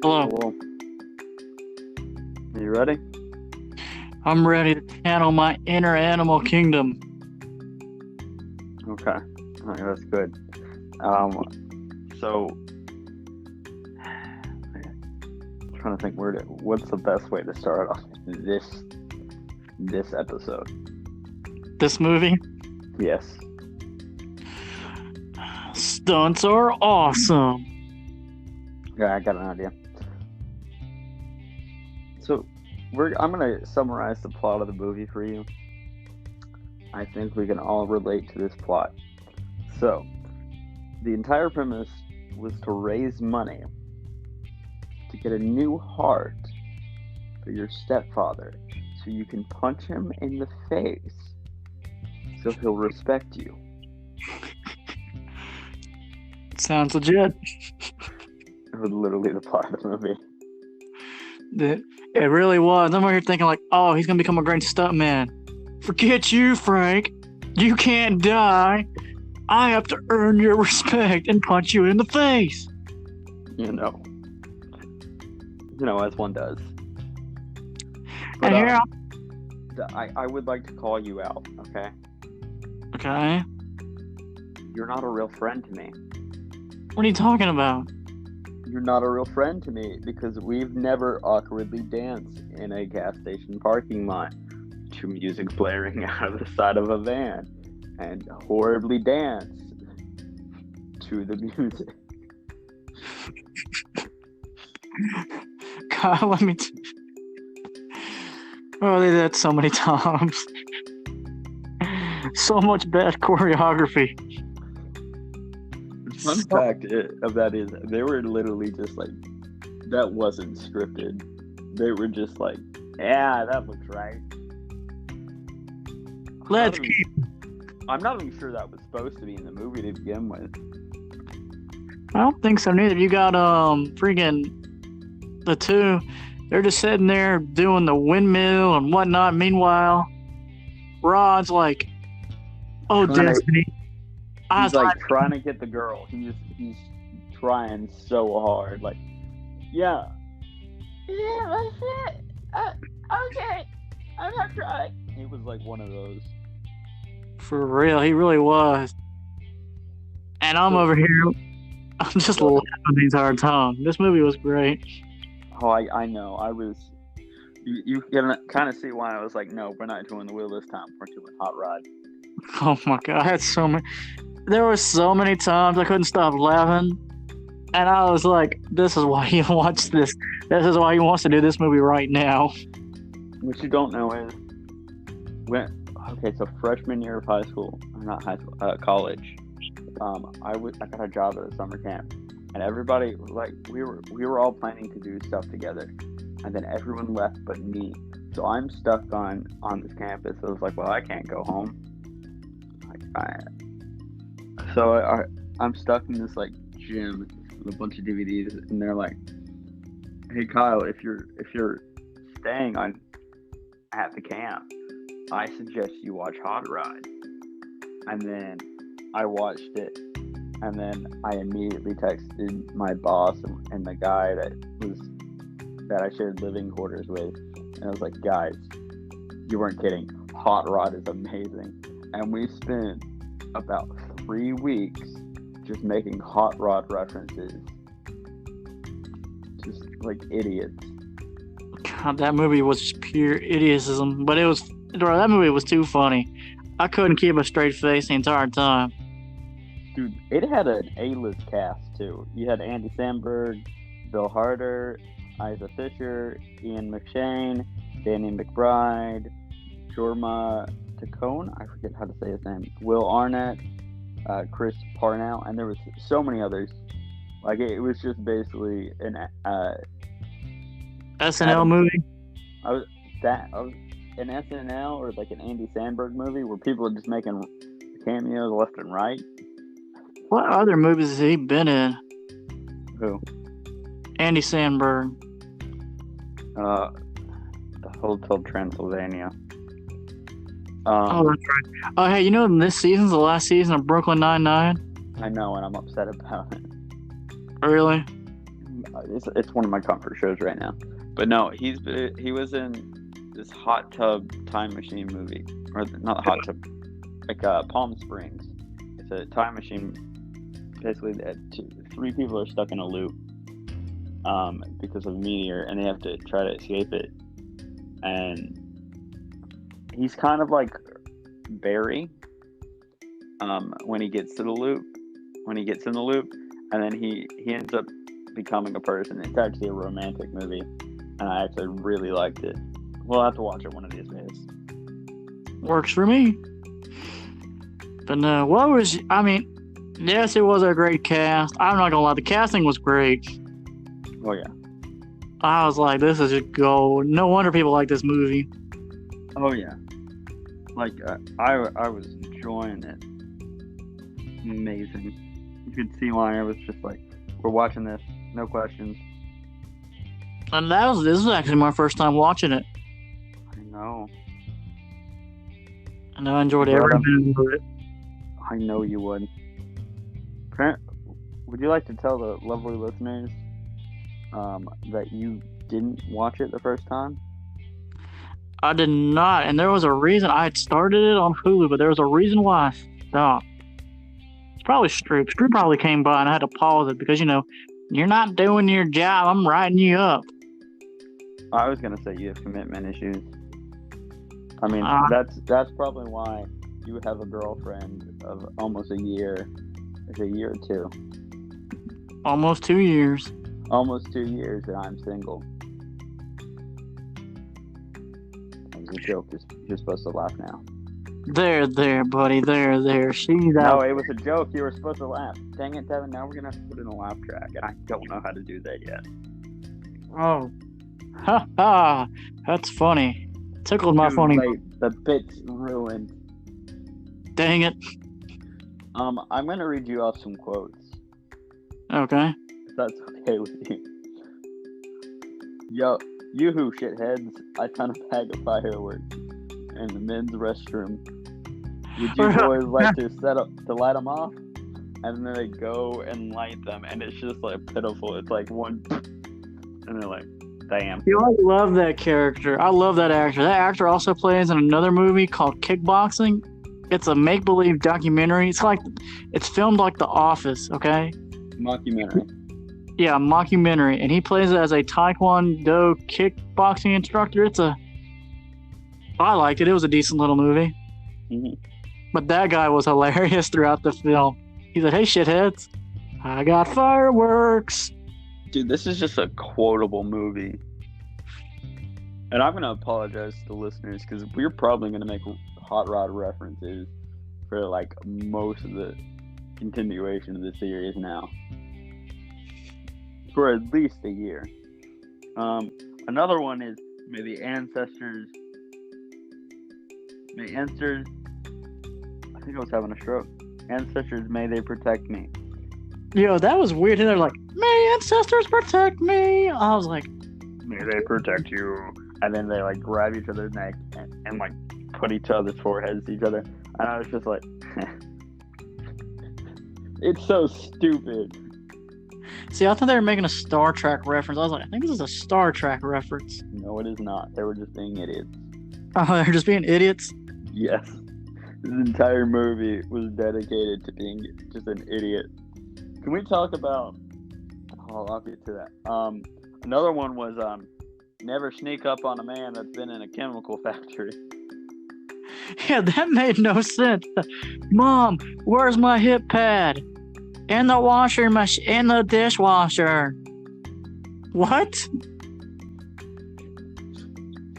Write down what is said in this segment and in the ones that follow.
Hello. Hello. Are you ready? I'm ready to channel my inner animal kingdom. Okay. All right, that's good. So, I'm trying to think what's the best way to start off this episode? This movie, Yes. stunts are awesome. Yeah, I got an idea. So, I'm gonna summarize the plot of the movie for you. I think we can all relate to this plot. So, the entire premise was to raise money to get a new heart for your stepfather so you can punch him in the face so he'll respect you. Sounds legit. It was literally the plot of the movie. It really was. I'm over here thinking like, oh, he's gonna become a great stuntman. Forget you, Frank. You can't die. I have to earn your respect and punch you in the face. You know, as one does. And here, I would like to call you out, okay? okay. You're not a real friend to me. What are you talking about? You're not a real friend to me because we've never awkwardly danced in a gas station parking lot to music blaring out of the side of a van and horribly danced to the music. God, let me. Oh, they did that so many times. So much bad choreography. Fun fact of that is they were literally just like, that wasn't scripted. They were just like, yeah, that looks right. Let's keep. I'm not even sure that was supposed to be in the movie to begin with. I don't think so neither. You got freaking the two. They're just sitting there doing the windmill and whatnot. Meanwhile, Rod's like, "Oh, Destiny." He's like trying to get the girl. He's trying so hard. Like, yeah, that's it. Okay, I'm not trying. He was like one of those. For real, he really was. And I'm over here. I'm just laughing the entire time. This movie was great. Oh, I know. I was. You can kind of see why I was like, no, we're not doing the wheel this time. We're doing Hot Rod. Oh my god, I had so many. There were so many times I couldn't stop laughing, and I was like, "This is why he wants this. This is why he wants to do this movie right now." What you don't know is so freshman year of high school, or not high school, college. I got a job at a summer camp, and everybody we were all planning to do stuff together, and then everyone left but me. So I'm stuck on this campus. I was like, well, I can't go home. I'm stuck in this like gym with a bunch of DVDs, and they're like, "Hey Kyle, if you're staying at the camp, I suggest you watch Hot Rod." And then I watched it, and then I immediately texted my boss and the guy that I shared living quarters with, and I was like, "Guys, you weren't kidding. Hot Rod is amazing." And we spent about 3 weeks just making Hot Rod references, just like idiots. God, that movie was just pure idiotism, but that movie was too funny. I couldn't keep a straight face the entire time. Dude, it had an A-list cast too. You had Andy Samberg, Bill Harder, Isa Fisher, Ian McShane, Danny McBride, Jorma Taccone, I forget how to say his name, Will Arnett, Chris Parnell, and there was so many others. Like, it was just basically an SNL movie? an SNL or like an Andy Samberg movie where people are just making cameos left and right. What other movies has he been in? Who? Andy Samberg. The Hotel Transylvania. Oh, that's right. Oh, hey, you know this season's the last season of Brooklyn Nine-Nine? I know, and I'm upset about it. Really? It's one of my comfort shows right now. But no, he was in this hot tub time machine movie, or not hot tub, like Palm Springs. It's a time machine. Basically, three people are stuck in a loop because of a meteor, and they have to try to escape it. And he's kind of like Barry when he gets to the loop. When he gets in the loop, and then he ends up becoming a person. It's actually a romantic movie, and I actually really liked it. We'll have to watch it one of these days. Works for me. But no, yes, it was a great cast. I'm not gonna lie, the casting was great. Oh yeah. I was like, this is just gold. No wonder people like this movie. Oh yeah. Like I was enjoying it. Amazing. You could see why I was just like, we're watching this, no questions. And this was actually my first time watching it. I know. And I enjoyed every minute of it. I know you would. Would you like to tell the lovely listeners that you didn't watch it the first time? I did not, and there was a reason. I had started it on Hulu, but there was a reason why I stopped. It's probably Stroop. Stroop probably came by and I had to pause it because, you're not doing your job. I'm writing you up. I was going to say you have commitment issues. I mean, that's probably why you have a girlfriend of almost a year. It's a year or two. Almost 2 years. Almost 2 years and I'm single. That was a joke. You're supposed to laugh now. There, buddy. There. She's out. No, it was a joke. You were supposed to laugh. Dang it, Devin. Now we're going to have to put in a laugh track, and I don't know how to do that yet. Oh. Ha ha. That's funny. Tickled my funny. Late. The bit's ruined. Dang it. I'm going to read you off some quotes. Okay. If that's okay with you. Yo, you-hoo, shitheads. I found a bag of fireworks in the men's restroom. Would you boys like to light them off? And then they go and light them, and it's just like pitiful. It's like one, and they're like, damn. I love that character. I love that actor. That actor also plays in another movie called Kickboxing. It's a make-believe documentary. It's filmed like The Office, okay? Mockumentary. Yeah, mockumentary. And he plays as a Taekwondo kickboxing instructor. I liked it. It was a decent little movie. Mm-hmm. But that guy was hilarious throughout the film. He said, hey, shitheads, I got fireworks. Dude, this is just a quotable movie. And I'm going to apologize to the listeners because we're probably going to make Hot Rod references for like most of the continuation of the series now. For at least a year. Another one is, may ancestors, I think I was having a stroke. Ancestors, may they protect me. Yo, that was weird. And they're like, may ancestors protect me. I was like, may they protect you. And then they like grab each other's neck and like put each other's foreheads to each other. And I was just like, it's so stupid. See, I thought they were making a Star Trek reference. I was like, I think this is a Star Trek reference. No, it is not. They were just being idiots. Oh, they're just being idiots? Yes. This entire movie was dedicated to being just an idiot. Can we talk about... Oh, I'll get to that. Another one was never sneak up on a man that's been in a chemical factory. Yeah, that made no sense. Mom, where's my hip pad? In the washing machine, in the dishwasher. What?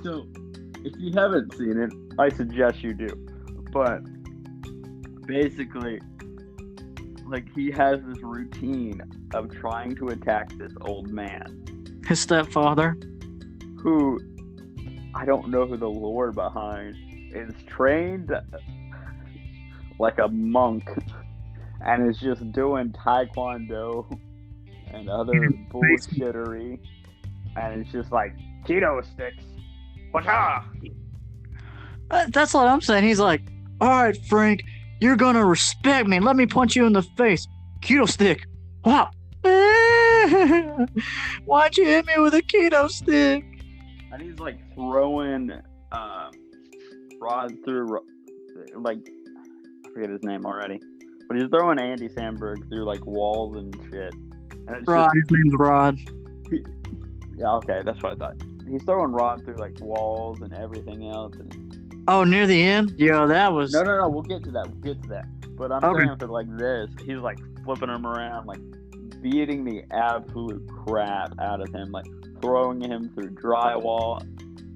So, if you haven't seen it, I suggest you do. But basically, like, he has this routine of trying to attack this old man. His stepfather. Who, I don't know who the lore behind, is trained like a monk and is just doing taekwondo and other bullshittery. And it's just like, keto sticks. Whatcha? That's what I'm saying. He's like, all right, Frank, you're going to respect me. Let me punch you in the face. Keto stick. Wow. Why'd you hit me with a keto stick? And he's like throwing Rod through, like, I forget his name already, but he's throwing Andy Samberg through like walls and shit. And it's Rod, his name's Rod. Yeah, okay, that's what I thought. He's throwing Rod through like walls and everything else. And... Oh, near the end? Yo, that was... No, we'll get to that. But I'm Okay. saying for like this, he's like flipping him around, like beating the absolute crap out of him, like throwing him through drywall,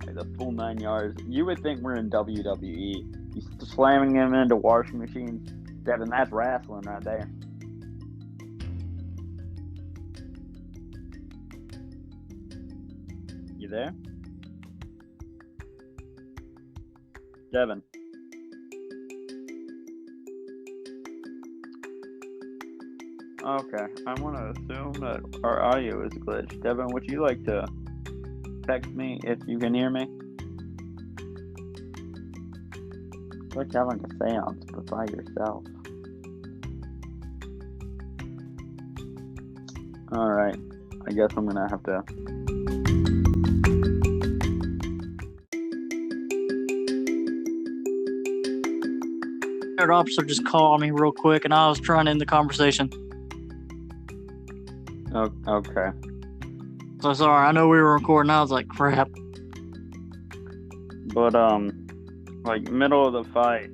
like the full 9 yards. You would think we're in WWE. He's slamming him into washing machines. Devin, that's wrestling right there. You there? Devin. Okay, I want to assume that our audio is glitched. Devin, would you like to text me if you can hear me? It's like having a seance, but by yourself. Alright, I guess I'm gonna have to... Third officer just called me real quick, and I was trying to end the conversation. Oh, okay. So sorry, I know we were recording. I was like, crap. But, like, middle of the fight,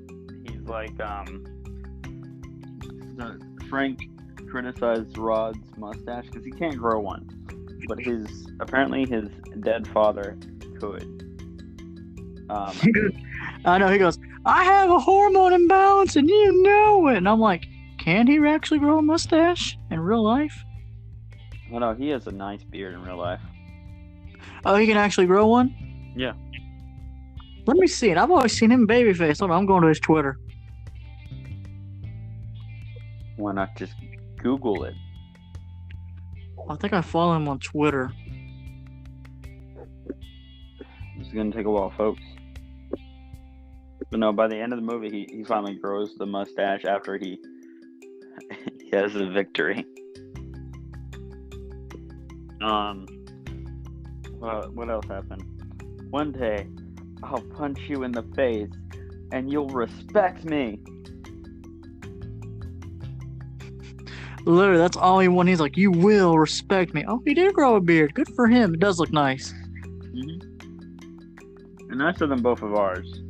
he's like, Frank criticized Rod's mustache because he can't grow one. But apparently his dead father could. I know, he goes, I have a hormone imbalance and you know it. And I'm like, can he actually grow a mustache in real life? Oh no, he has a nice beard in real life. Oh, he can actually grow one? Yeah. Let me see it. I've always seen him babyface. Hold on, I'm going to his Twitter. Why not just Google it? I think I follow him on Twitter. This is gonna take a while, folks. But no, by the end of the movie, he finally grows the mustache after he has a victory. What else happened? One day, I'll punch you in the face, and you'll respect me. Literally, that's all he wanted. He's like, you will respect me. Oh, he did grow a beard. Good for him. It does look nice. Mm-hmm. And nicer than both of ours.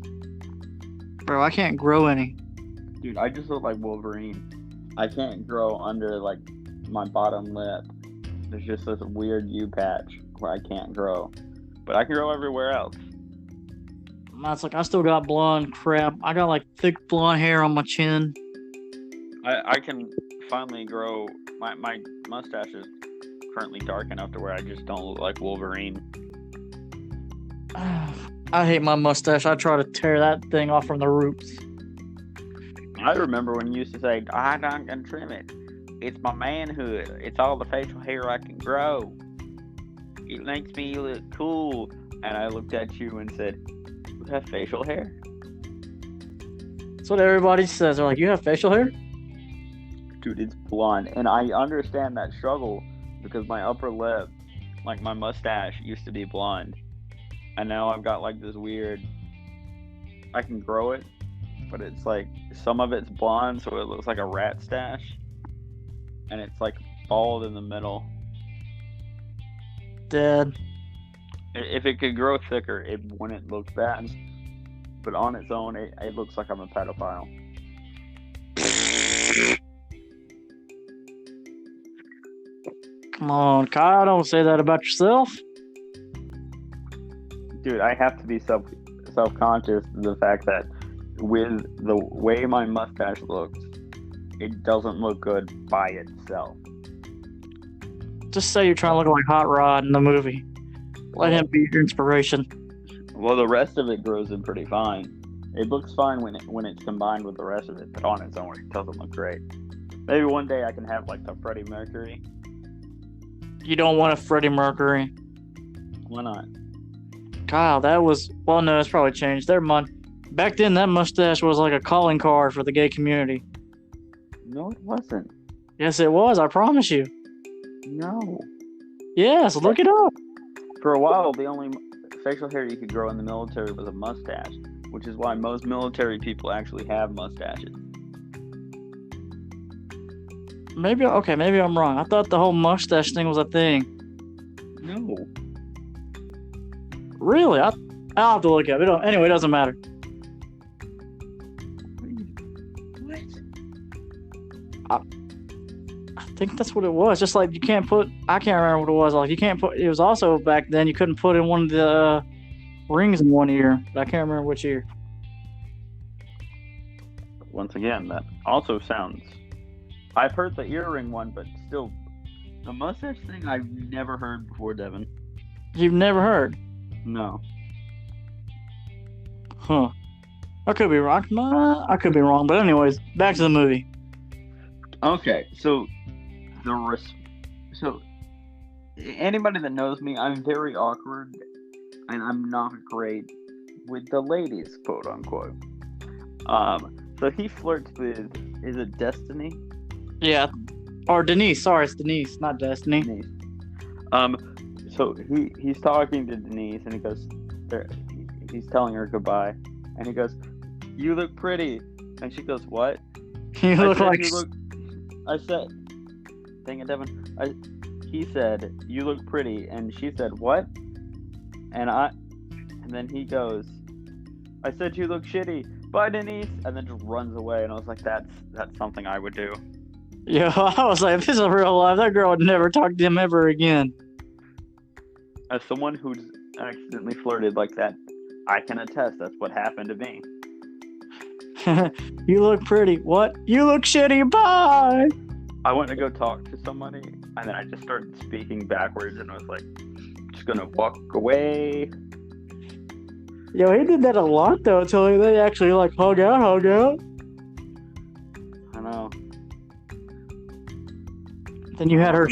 Bro, I can't grow any. Dude, I just look like Wolverine. I can't grow under, like, my bottom lip. There's just this weird U patch where I can't grow. But I can grow everywhere else. That's like, I still got blonde crap. I got, like, thick blonde hair on my chin. I can finally grow... My mustache is currently dark enough to where I just don't look like Wolverine. I hate my mustache. I try to tear that thing off from the roots. I remember when you used to say, I don't can trim it. It's my manhood. It's all the facial hair I can grow. It makes me look cool. And I looked at you and said, you have facial hair? That's what everybody says. They're like, you have facial hair? Dude, it's blonde. And I understand that struggle because my upper lip, like my mustache, used to be blonde. And now I've got like this weird... I can grow it, but it's like, some of it's blonde, so it looks like a rat stash. And it's like bald in the middle. Dead. If it could grow thicker, it wouldn't look bad. But on its own, it looks like I'm a pedophile. Come on, Kyle, don't say that about yourself. Dude, I have to be self-conscious of the fact that with the way my mustache looks, it doesn't look good by itself. Just say you're trying to look like Hot Rod in the movie. Let him be your inspiration. Well, the rest of it grows in pretty fine. It looks fine when it's combined with the rest of it, but on its own, it doesn't look great. Maybe one day I can have like the Freddie Mercury. You don't want a Freddie Mercury. Why not? Kyle, that was... Well, no, it's probably changed. Back then, that mustache was like a calling card for the gay community. No, it wasn't. Yes, it was. I promise you. No. Yes, look it up. For a while, the only facial hair you could grow in the military was a mustache, which is why most military people actually have mustaches. Maybe I'm wrong. I thought the whole mustache thing was a thing. No. Really? I'll have to look at it. Anyway, it doesn't matter. What? I think that's what it was. Just like you can't put. I can't remember what it was. Like you can't put. It was also back then you couldn't put in one of the rings in one ear. But I can't remember which ear. Once again, that also sounds. I've heard the earring one, but still, the mustache thing I've never heard before, Devin. You've never heard? No. Huh. I could be wrong. I could be wrong. But anyways, back to the movie. Okay, so so anybody that knows me, I'm very awkward, and I'm not great with the ladies, quote unquote. So he flirts with, is it Destiny? Yeah. Or Denise. Sorry, it's Denise, not Destiny. Denise. So he's talking to Denise, and he goes, he's telling her goodbye, and he goes, "You look pretty," and she goes, "What?" You look like. I said, dang it, Devin. He said, "You look pretty," and she said, "What?" And then he goes, "I said you look shitty. Bye, Denise," and then just runs away. And I was like, that's something I would do. Yeah, I was like, if this is real life, that girl would never talk to him ever again. As someone who's accidentally flirted like that, I can attest that's what happened to me. You look pretty. What? You look shitty. Bye. I went to go talk to somebody, and then I just started speaking backwards, and I was like, just gonna walk away. Yo, he did that a lot though, until they actually like hug out. I know. Then you had her.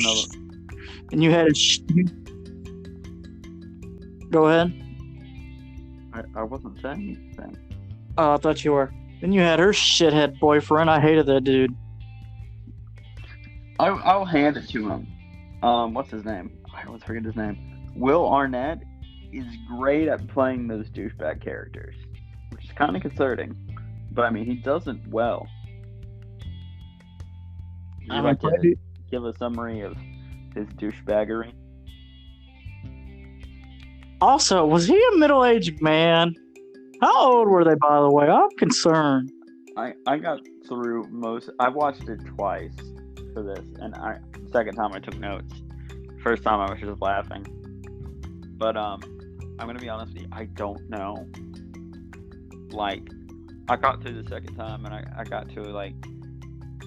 And you had a. Go ahead. I wasn't saying anything. Oh, I thought you were. Then you had her shithead boyfriend. I hated that dude. I'll hand it to him. What's his name? I always forget his name. Will Arnett is great at playing those douchebag characters, which is kind of concerning. But I mean, he does it well. Would you like to give a summary of his douchebaggery? Also, was he a middle-aged man? How old were they, by the way? I'm concerned. I got through most. I watched it twice for this, and second time I took notes. First time I was just laughing. But I'm gonna be honest with you, I don't know. Like, I got through the second time, and I got to like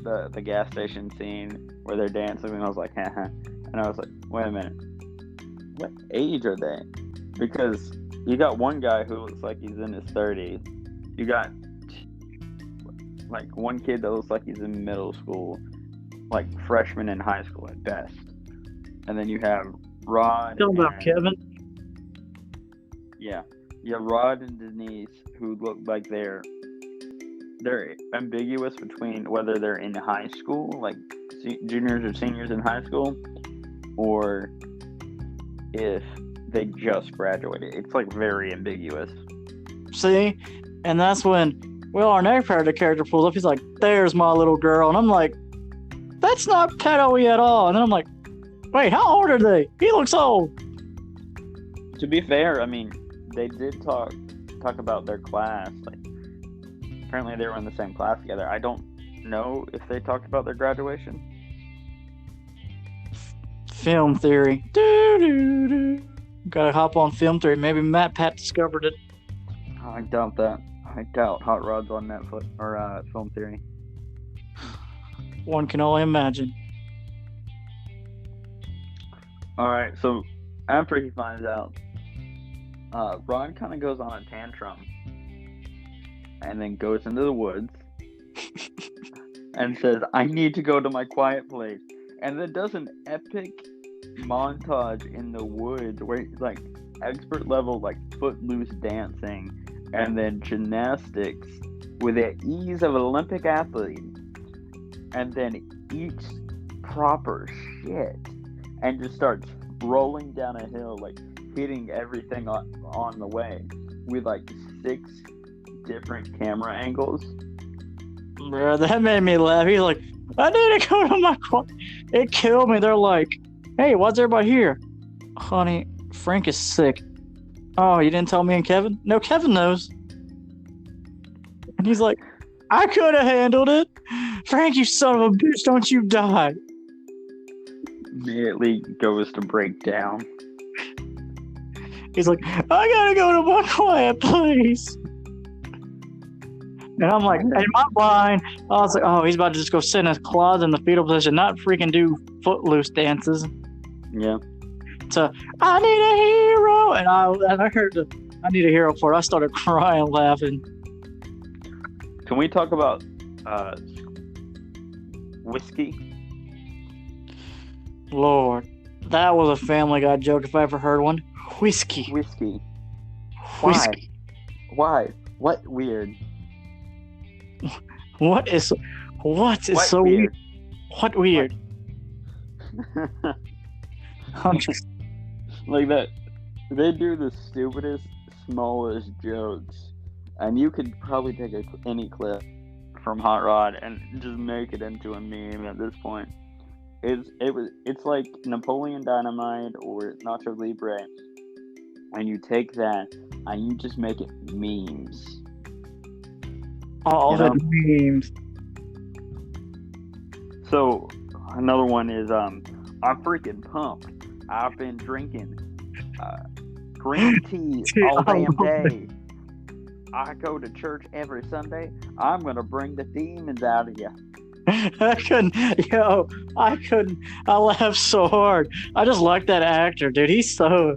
the gas station scene where they're dancing, and I was like, haha. And I was like, wait a minute, what age are they? Because you got one guy who looks like he's in his 30s. You got like one kid that looks like he's in middle school, like freshman in high school at best. And then you have Rod. Tell about Kevin. Yeah, Rod and Denise, who look like they're ambiguous between whether they're in high school, like juniors or seniors in high school, or if they just graduated. It's like very ambiguous. See? And that's when Will Arnett character pulls up. He's like, "There's my little girl." And I'm like, that's not pedo-y at all. And then I'm like, wait, how old are they? He looks old. To be fair, I mean, they did talk about their class. Like, apparently they were in the same class together. I don't know if they talked about their graduation. Film theory. Doo-doo-doo. Gotta hop on film theory. Maybe Pat discovered it. I doubt that. I doubt Hot Rod's on Netflix or Film Theory. One can only imagine. Alright, so after he finds out, Rod kind of goes on a tantrum and then goes into the woods and says, "I need to go to my quiet place." And then does an epic montage in the woods where he's like expert level, like footloose dancing and then gymnastics with the ease of an Olympic athlete, and then eats proper shit. and just starts rolling down a hill, like hitting everything on the way with like 6 different camera angles. Bro, that made me laugh. He's like, I need to go to my car. It killed me. They're like, hey, why's everybody here? Honey, Frank is sick. Oh, you didn't tell me and Kevin? No, Kevin knows. And he's like, I could have handled it. Frank, you son of a bitch, don't you die. Immediately goes to break down. He's like, I gotta go to my quiet place. And I'm like, in my mind, I was like, oh, he's about to just go sit in his closet in the fetal position, not freaking do footloose dances. Yeah. So, I need a hero. And I heard the I need a hero part. I started crying, laughing. Can we talk about whiskey? Lord, that was a Family Guy joke if I ever heard one. Whiskey. Whiskey. Whiskey. Why? What weird? What is so What weird? What weird? I'm just like that. They do the stupidest, smallest jokes, and you could probably take any clip from Hot Rod and just make it into a meme at this point. It's like Napoleon Dynamite or Nacho Libre, and you take that and you just make it memes. all the memes. So another one is I'm freaking pumped. I've been drinking green tea all damn day. I go to church every Sunday. I'm gonna bring the demons out of you. I couldn't. I laughed so hard. I just like that actor, dude. He's so.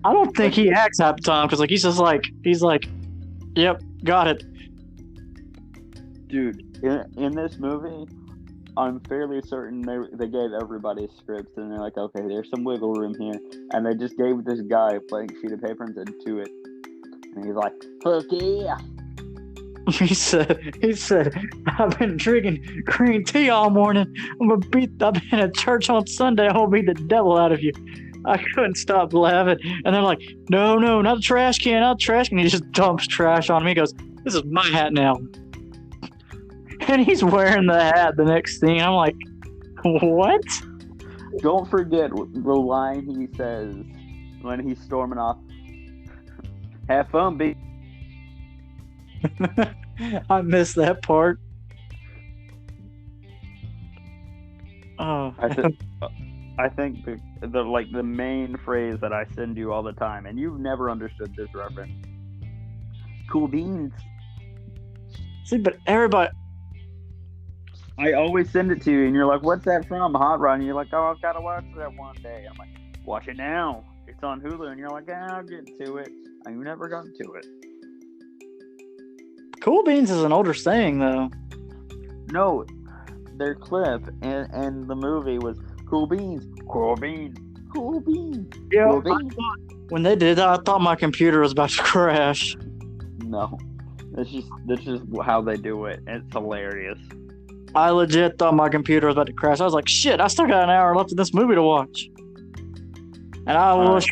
I don't think he acts half the time because he's like, yep, got it. Dude, in this movie, I'm fairly certain they gave everybody scripts and they're like, okay, there's some wiggle room here, and they just gave this guy a blank sheet of paper and said, "Do it," and he's like, "Fuck yeah." He said, I've been drinking green tea all morning. I've been at church on Sunday. I'm gonna beat the devil out of you. I couldn't stop laughing. And they're like, no, not the trash can, not the trash can. He just dumps trash on me. He goes, this is my hat now. And he's wearing the hat the next scene. I'm like, what? Don't forget the line he says when he's storming off. Have fun, B. I missed that part. Oh, I think the main phrase that I send you all the time, and you've never understood this reference. Cool beans. See, but everybody. I always send it to you, and you're like, "What's that from?" Hot Rod, and you're like, "Oh, I've got to watch that one day." I'm like, "Watch it now. It's on Hulu," and you're like, "I'll get to it." And you never got to it. Cool beans is an older saying, though. No, their clip and the movie was cool beans, cool beans, cool beans. Yeah, cool beans. When they did that, I thought my computer was about to crash. No, that's just how they do it. It's hilarious. I legit thought my computer was about to crash. I was like, shit, I still got an hour left of this movie to watch. And I was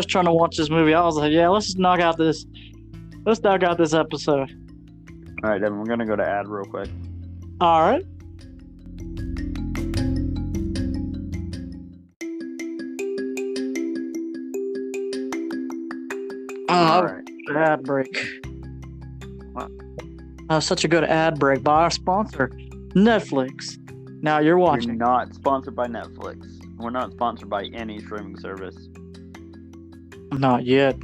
trying to watch this movie. I was like, yeah, let's knock out this episode. All right, Devin, we're gonna go to ad real quick. All right. All right. Ad break. What? That was such a good ad break by our sponsor, Netflix. Now you're watching. You're not sponsored by Netflix. We're not sponsored by any streaming service. Not yet.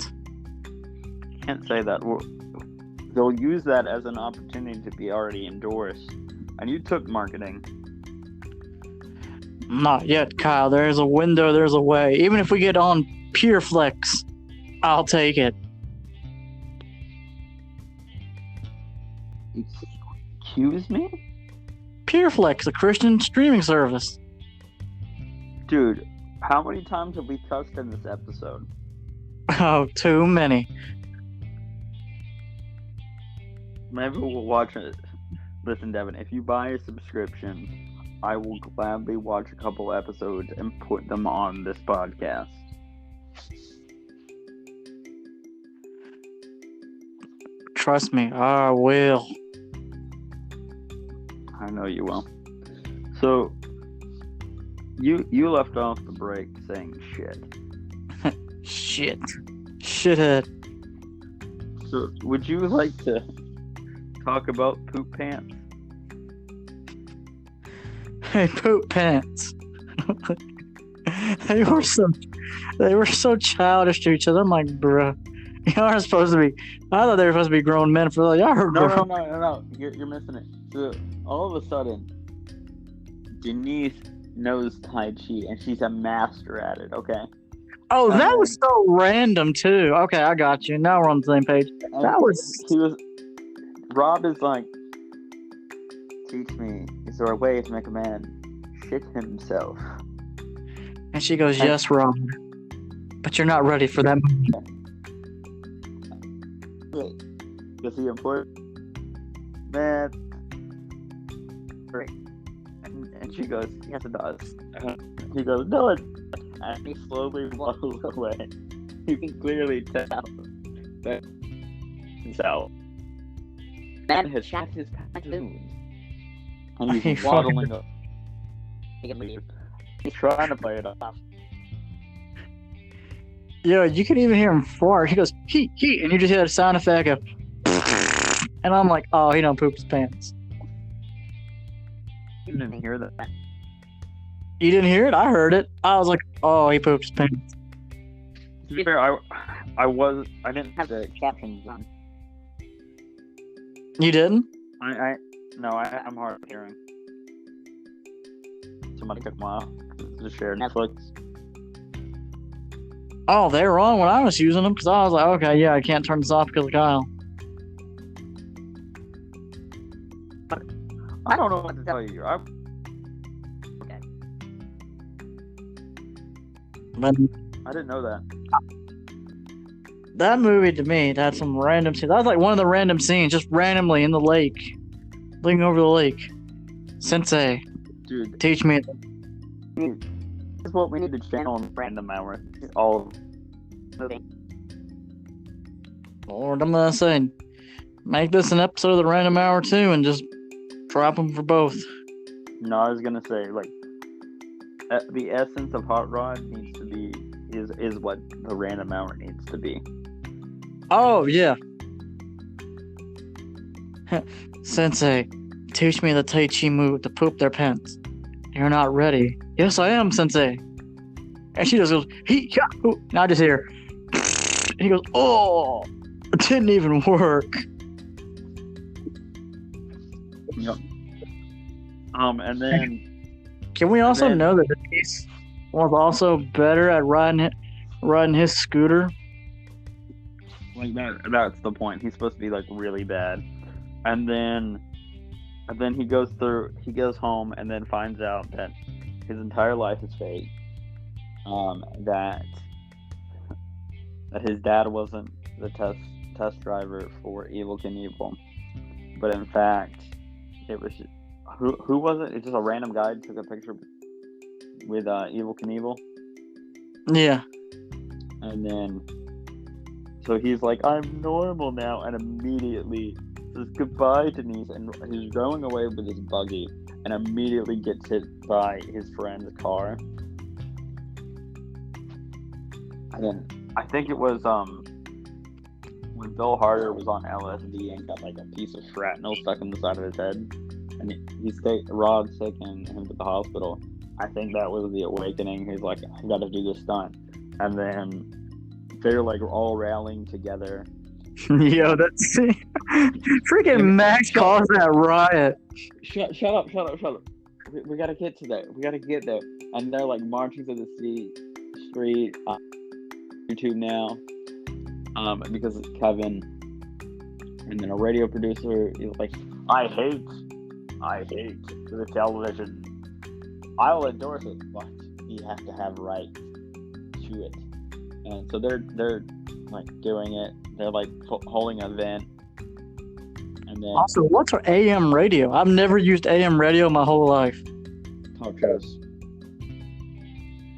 Can't say that. They'll use that as an opportunity to be already endorsed. And you took marketing. Not yet, Kyle. There's a window, there's a way. Even if we get on PureFlex, I'll take it. Excuse me? PureFlex, a Christian streaming service. Dude, how many times have we cussed in this episode? Oh, too many. Maybe we'll watch it. Listen, Devin, if you buy a subscription I will gladly watch a couple episodes and put them on this podcast. Trust me, I will. I know you will. So, you left off the break saying shit. Shit. Shithead. So, would you like to talk about poop pants? Hey, poop pants. They were so childish to each other. I'm like, bruh, you aren't supposed to be. I thought they were supposed to be grown men for like, I heard. No. You're missing it. So all of a sudden, Denise knows Tai Chi and she's a master at it. Okay. Oh, that was so random too. Okay, I got you. Now we're on the same page. Rob is like, teach me. Is there a way to make a man shit himself? And she goes, yes, Rob. But you're not ready for that. Does he employ man? And she goes, yes, it does. He goes, no, it. And he slowly waddles away. You can clearly tell that himself. Man has shot his pantaloons. And he's waddling up. He's trying to play it off. Yeah, you can even hear him fart. He goes, he, and you just hear a sound effect of, and I'm like, oh, he don't poop his pants. You didn't hear that. You didn't hear it? I heard it. I was like, oh, he pooped his pants. To be fair, I didn't have the captions on. You didn't? I'm hard of hearing. Somebody took them off to share Netflix. Oh, they were on when I was using them because I was like, okay, yeah, I can't turn this off because of Kyle. I don't know what to tell you. Okay. But I didn't know that. That movie to me, that had some random scenes. That was like one of the random scenes, just randomly in the lake, looking over the lake. Sensei, dude, teach me. This is what we need to channel in Random Hour. All of movie. Lord, I'm gonna say, make this an episode of the Random Hour too, and just drop them for both. No, I was gonna say like the essence of Hot Rod needs to be is what the Random Hour needs to be. Oh yeah. Sensei, teach me the Tai Chi move to poop their pants. You're not ready. Yes, I am, Sensei. And she just goes, and I just hear, and he goes, oh, it didn't even work. Yep. And then can we also know that Denise was also better at riding his scooter? Like that's the point. He's supposed to be like really bad. And then he goes home and then finds out that his entire life is fake. That his dad wasn't the test driver for Evel Knievel, but in fact, it was who was it? It's just a random guy took a picture with Evel Knievel. Yeah. And then, so he's like, I'm normal now, and immediately says goodbye, Denise, and he's going away with his buggy, and immediately gets hit by his friend's car. And then I think it was when Bill Harder was on LSD and got like a piece of shrapnel stuck in the side of his head, and Rod's taking him to the hospital. I think that was the awakening. He's like, I got to do this stunt, and then they're like all rallying together. Yo, that's freaking Max calls that riot. Shut up. We gotta get to that. We gotta get there. And they're like marching to the street. YouTube now. Because it's Kevin. And then a radio producer is like, I hate the television. I'll endorse it, but you have to have right to it. And so they're like doing it. They're like holding an event. And then also, what's our AM radio? I've never used AM radio my whole life. talk shows.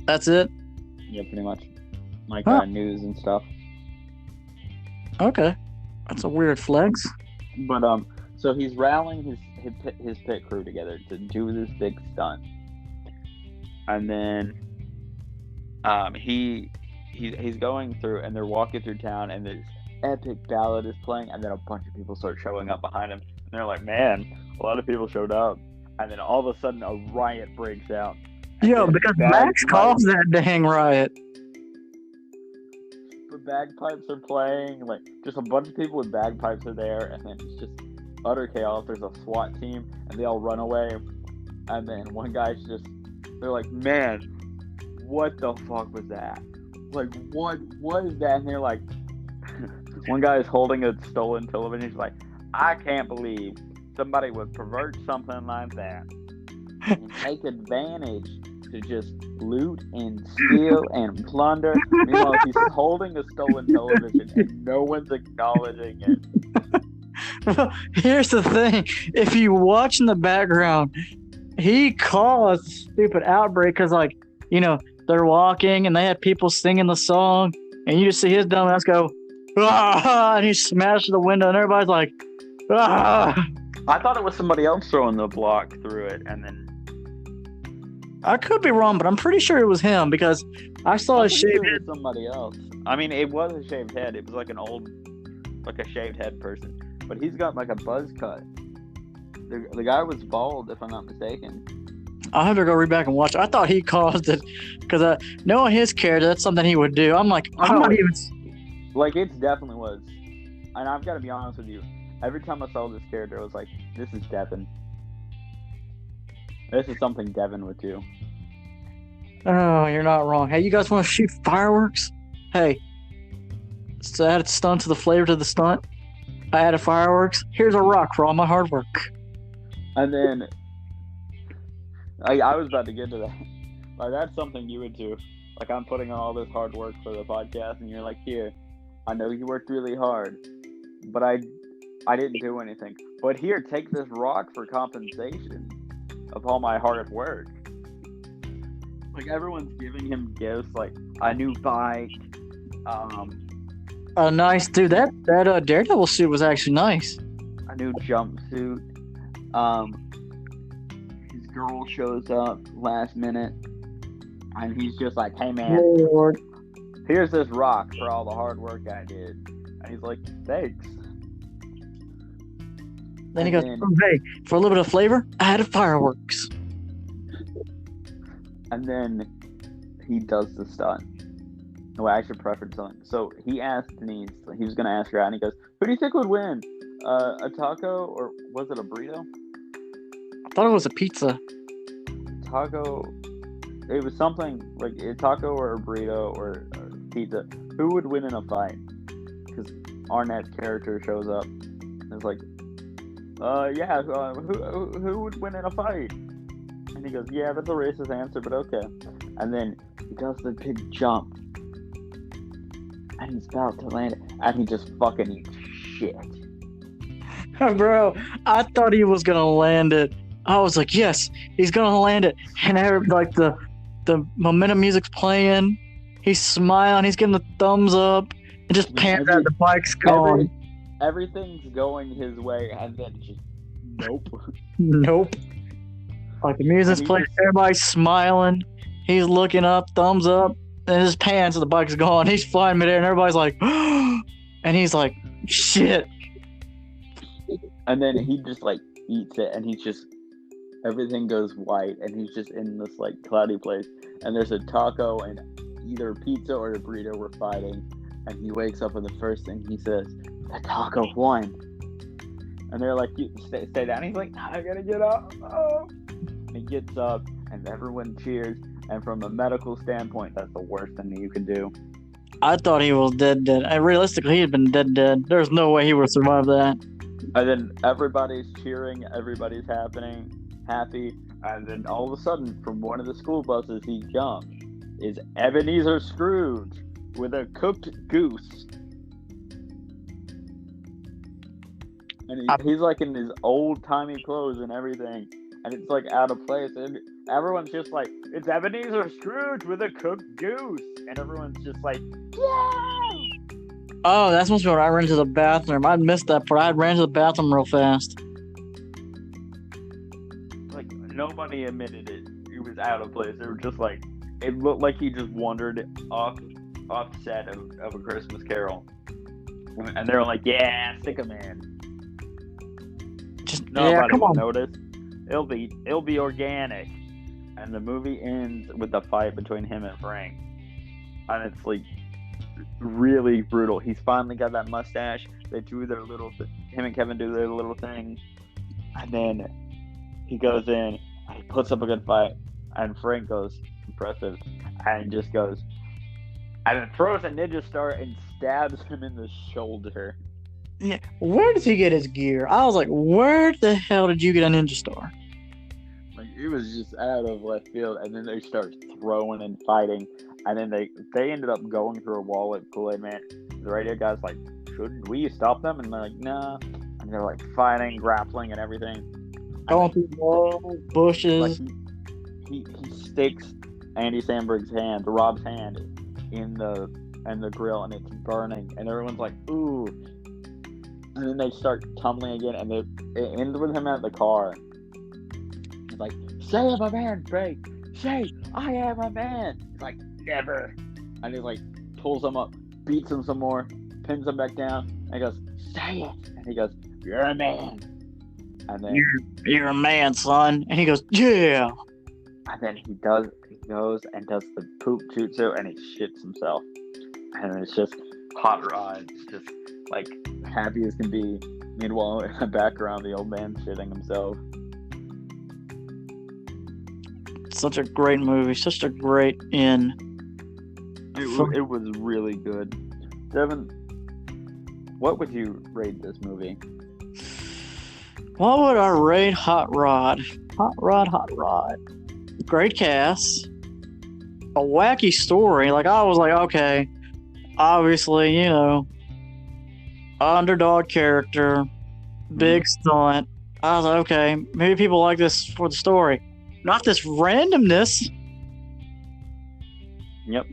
That's it? Yeah, pretty much. Like Huh. news and stuff. Okay. That's a weird flex. But so he's rallying his pit crew together to do this big stunt, and then he's going through, and they're walking through town, and this epic ballad is playing, and then a bunch of people start showing up behind him, and they're like, "Man, a lot of people showed up," and then all of a sudden a riot breaks out. Yo, because Max caused that dang riot. The bagpipes are playing, like just a bunch of people with bagpipes are there, and then it's just utter chaos. There's a SWAT team, and they all run away, and then one guy's they're like, "Man, what the fuck was that? Like, what is that?" And they're like, one guy is holding a stolen television. He's like, "I can't believe somebody would pervert something like that and take advantage to just loot and steal and plunder." Meanwhile, he's holding a stolen television and no one's acknowledging it. Well, here's the thing. If you watch in the background, he caused stupid outbreak because, like, you know, they're walking and they had people singing the song, and you just see his dumb ass go, "Ah!" and he smashes the window, and everybody's like, "Ah!" I thought it was somebody else throwing the block through it, and then I could be wrong, but I'm pretty sure it was him because I saw I'm a pretty shaved sure it head. was somebody else. I mean, it was a shaved head. It was like like a shaved head person, but he's got like a buzz cut. The guy was bald, if I'm not mistaken. I'll have to go read back and watch. I thought he caused it because knowing his character, that's something he would do. I'm like, I'm not even. Like, it definitely was. And I've got to be honest with you. Every time I saw this character, I was like, this is Devin. This is something Devin would do. Oh, you're not wrong. Hey, you guys want to shoot fireworks? Hey, so add a stunt to the flavor to the stunt. I added fireworks. Here's a rock for all my hard work. And then, I was about to get to that. Like, that's something you would do. Like, I'm putting on all this hard work for the podcast, and you're like, here, I know you worked really hard, but I didn't do anything. But here, take this rock for compensation of all my hard work. Like, everyone's giving him gifts, like a new bike. Nice, dude. That Daredevil suit was actually nice. A new jumpsuit. His girl shows up last minute, and he's just like, "Hey man, Lord. here's this rock for all the hard work I did." And he's like, "Thanks." Then he goes, "Hey, for a little bit of flavor, I added fireworks." And then he does the stunt. No, I should preference something. So he asked Denise, he was going to ask her out, and he goes, "Who do you think would win? A taco, or was it a burrito?" I thought it was a pizza. Taco. It was something like a taco or a burrito or pizza. Who would win in a fight? Because Arnett's character shows up. And it's like, who would win in a fight? And he goes, "Yeah, that's a racist answer, but okay." And then he does the big jump. And he's about to land it. And he just fucking eats shit. Bro, I thought he was going to land it. I was like, yes, he's going to land it. And like the momentum music's playing. He's smiling. He's getting the thumbs up. It just pans out. The bike's gone. Everything's going his way. And then just, nope. Nope. Like the music's playing. Everybody's smiling. He's looking up, thumbs up. And his pants, the bike's gone. He's flying midair, and everybody's like, and he's like, shit. And then he just like eats it, and he's just, everything goes white, and he's just in this like cloudy place. And there's a taco and either pizza or a burrito were fighting. And he wakes up, and the first thing he says, "The taco won." And they're like, "You stay down." He's like, "I gotta get up." Oh. And he gets up, and everyone cheers. And from a medical standpoint, that's the worst thing that you can do. I thought he was dead. And realistically, he had been dead. There's no way he would survive that. And then everybody's cheering, everybody's happy. And then all of a sudden, from one of the school buses he jumped, is Ebenezer Scrooge with a cooked goose. And he's like in his old-timey clothes and everything. and it's like out of place, and everyone's just like, it's Ebenezer Scrooge with a cooked goose, and everyone's just like, yeah. Oh, that's must be when I ran to the bathroom. I missed that part. I ran to the bathroom real fast. Like nobody admitted it. It was out of place. They were just like, it looked like he just wandered off set of A Christmas Carol, and they were like, yeah, stick him in. Just Nobody come will on. notice. It'll be organic. And the movie ends with the fight between him and Frank. And it's like really brutal. He's finally got that mustache. They do their little him and Kevin do their little thing. And then he goes in and he puts up a good fight. And Frank goes, impressive. And just goes, and then throws a ninja star and stabs him in the shoulder. Yeah. Where did he get his gear? I was like, where the hell did you get a ninja star? Like it was just out of left field, and then they start throwing and fighting, and then they ended up going through a wall at Kool-Aid Man. The radio guy's like, "Shouldn't we stop them?" And they're like, "Nah." And they're like fighting, grappling, and everything. Going through walls, bushes. Like he sticks Andy Samberg's hand, Rob's hand, in the grill, and it's burning, and everyone's like, "Ooh." And then they start tumbling again, and it ends with him at the car. He's like, "Say I'm a man, Frank. Say I am a man." He's like, "Never." And he like pulls him up, beats him some more, pins him back down, and he goes, "Say it." And he goes, "You're a man." And then You're a man, son. And he goes, yeah. And then he goes and does the poop jutsu, and he shits himself. And it's just Hot Rod, just like happy as can be. Meanwhile, in the background, the old man shitting himself. Such a great movie. Such a great end. It was really good. Devin, what would you rate this movie? What would I rate Hot Rod? Hot Rod. Great cast. A wacky story. Like, I was like, okay, obviously, underdog character, big stunt. I was like, okay, maybe people like this for the story. Not this randomness. Yep.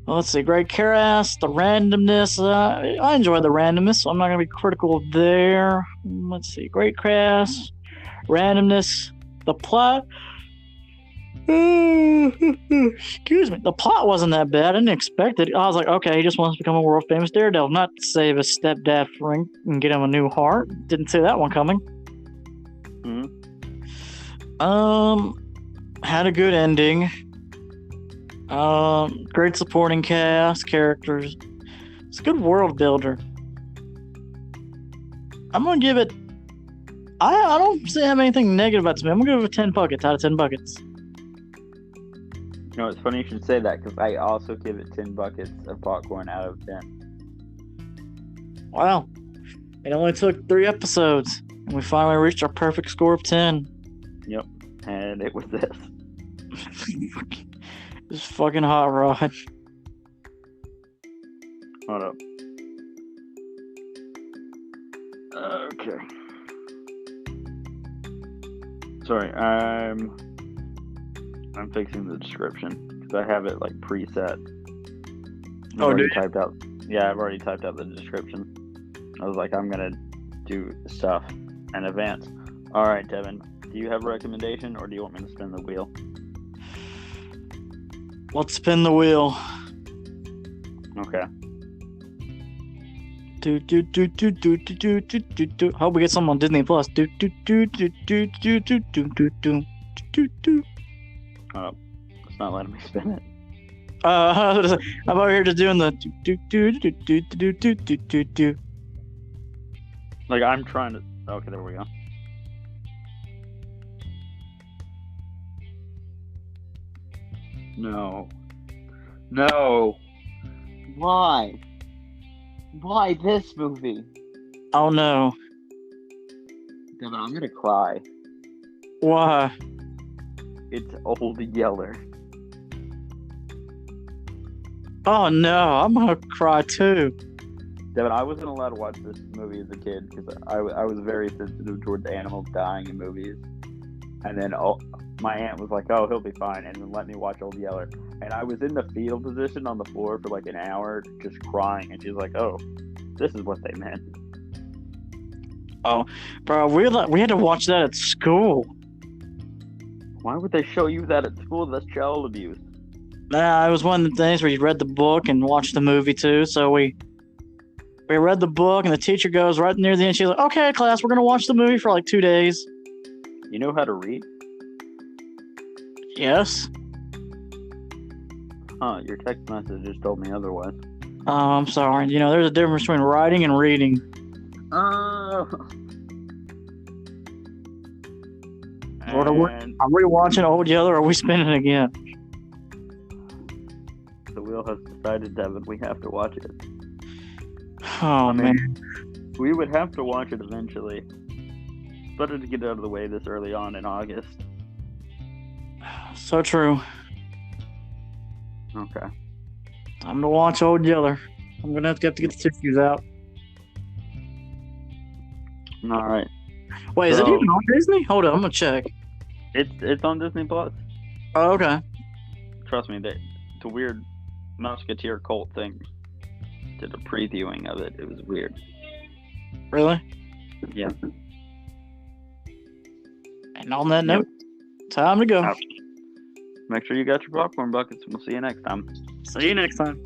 Well, let's see. Great cast, the randomness. I enjoy the randomness, so I'm not going to be critical there. Let's see. Great cast, randomness, the plot. Excuse me. The plot wasn't that bad. I didn't expect it. I was like, okay, he just wants to become a world famous daredevil, not to save his stepdad Frank and get him a new heart. Didn't see that one coming. Mm-hmm. Had a good ending. Great supporting cast, characters. It's a good world builder. I'm gonna give it. I don't have anything negative about this movie. I'm gonna give it 10 buckets out of 10 buckets. You know, it's funny you should say that, because I also give it 10 buckets of popcorn out of 10. Wow. It only took 3 episodes, and we finally reached our perfect score of 10. Yep. And it was this. This fucking Hot Rod. Hold up. Okay. Sorry, I'm fixing the description because I have it like preset. I've already typed out. Yeah, I've already typed out the description. I was like, I'm gonna do stuff in advance. All right, Devin, do you have a recommendation, or do you want me to spin the wheel? Let's spin the wheel. Okay. Hope we get some on Disney Plus. Oh, it's not letting me spin it. I'm over here just doing the Like, I'm trying to. Okay, there we go. No. Why? Why this movie? Oh no. Devin, I'm gonna cry. Why? It's Old Yeller. Oh no, I'm gonna cry too. Devin, I wasn't allowed to watch this movie as a kid because I was very sensitive towards animals dying in movies. And then my aunt was like, "Oh, he'll be fine," and then let me watch Old Yeller. And I was in the fetal position on the floor for like an hour, just crying. And she's like, "Oh, this is what they meant." Oh, bro, we had to watch that at school. Why would they show you that at school? That's child abuse. Nah, it was one of the things where you read the book and watched the movie too. So we read the book, and the teacher goes right near the end. She's like, "Okay, class, we're gonna watch the movie for like 2 days." You know how to read? Yes. Huh? Your text message just told me otherwise. Oh, I'm sorry. You know, there's a difference between writing and reading. Oh. Are we watching Old Yeller, or are we spinning again? The wheel has decided, Devin, we have to watch it. Oh, man. We would have to watch it eventually. Better to get it out of the way this early on in August. So true. Okay. Time to watch Old Yeller. I'm going to have to get the tissues out. All right. Wait, is it even on Disney? Hold on, I'm going to check. It's on Disney Plus. Oh, okay. Trust me, the weird Musketeer cult thing did a previewing of it. It was weird. Really? Yeah. And on that note, time to go. Make sure you got your popcorn buckets, and we'll see you next time. See you next time.